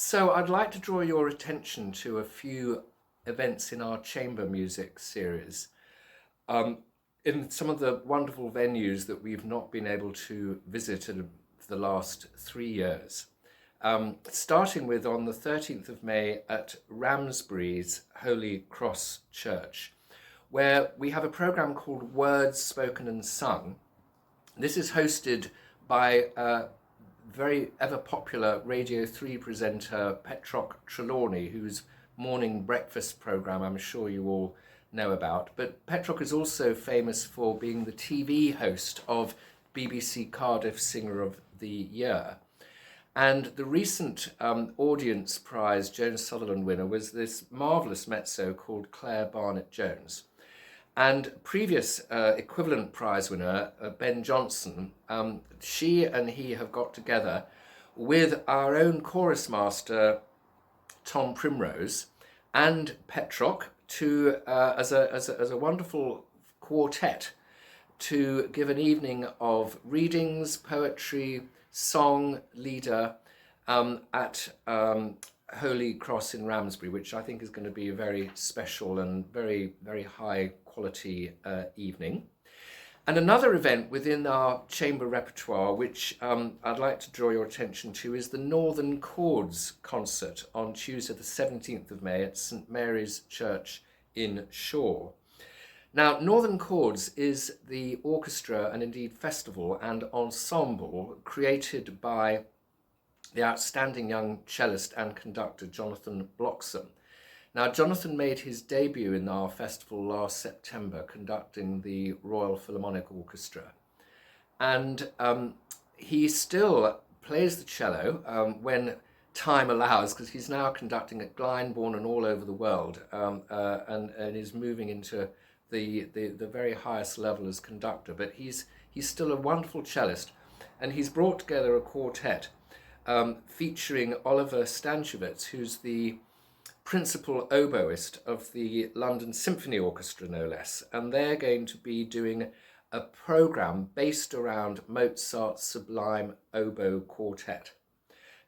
So I'd like to draw your attention to a few events in our chamber music series. Um, in some of the wonderful venues that we've not been able to visit in the last 3 years. Starting with on the 13th of May at Ramsbury's Holy Cross Church, where we have a programme called Words Spoken and Sung. This is hosted by very ever popular Radio 3 presenter Petroc Trelawney, whose morning breakfast programme I'm sure you all know about. But Petroc is also famous for being the TV host of BBC Cardiff Singer of the Year. And the recent Audience Prize Jones Sutherland winner was this marvellous mezzo called Claire Barnett-Jones. And previous equivalent prize winner, Ben Johnson, she and he have got together with our own chorus master, Tom Primrose, and Petroc to as a wonderful quartet to give an evening of readings, poetry, song, lieder at Holy Cross in Ramsbury, which I think is going to be a very special and very, very high quality evening. And another event within our chamber repertoire, which I'd like to draw your attention to, is the Northern Chords concert on Tuesday the 17th of May at St Mary's Church in Shaw. Now, Northern Chords is the orchestra and indeed festival and ensemble created by the outstanding young cellist and conductor Jonathan Bloxham. Now, Jonathan made his debut in our festival last September, conducting the Royal Philharmonic Orchestra. And he still plays the cello when time allows, because he's now conducting at Glyndebourne and all over the world, and is moving into the very highest level as conductor. But he's still a wonderful cellist, and he's brought together a quartet featuring Oliver Stankiewicz, who's the principal oboist of the London Symphony Orchestra, no less, and they're going to be doing a programme based around Mozart's Sublime Oboe Quartet.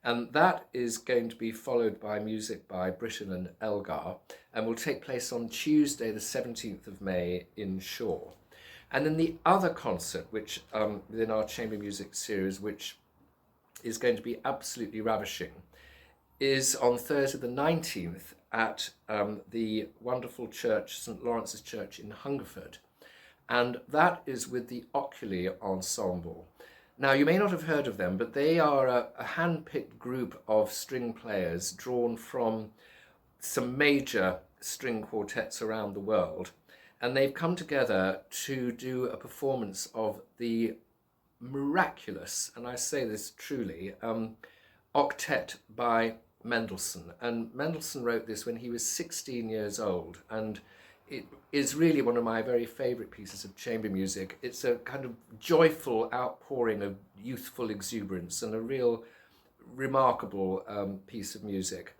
And that is going to be followed by music by Britten and Elgar, and will take place on Tuesday the 17th of May in Shaw. And then the other concert, which within our chamber music series, which is going to be absolutely ravishing, is on Thursday the 19th at the wonderful church, St Lawrence's Church in Hungerford. And that is with the Oculi Ensemble. Now, you may not have heard of them, but they are a hand-picked group of string players drawn from some major string quartets around the world. And they've come together to do a performance of the miraculous, and I say this truly, octet by Mendelssohn. And Mendelssohn wrote this when he was 16 years old, and it is really one of my very favourite pieces of chamber music. It's a kind of joyful outpouring of youthful exuberance and a real remarkable piece of music.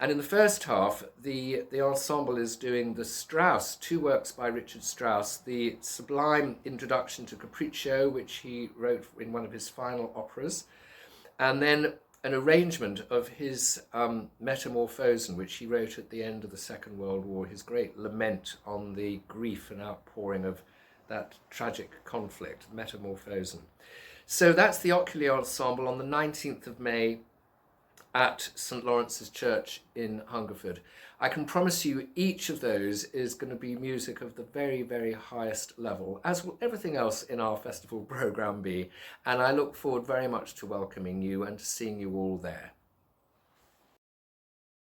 And in the first half, the ensemble is doing the Strauss, two works by Richard Strauss, the sublime introduction to Capriccio, which he wrote in one of his final operas, and then an arrangement of his Metamorphosen, which he wrote at the end of the Second World War, his great lament on the grief and outpouring of that tragic conflict, Metamorphosen. So that's the Oculi Ensemble on the 19th of May at St Lawrence's Church in Hungerford. I can promise you each of those is going to be music of the very, very highest level, as will everything else in our festival programme be, and I look forward very much to welcoming you and to seeing you all there.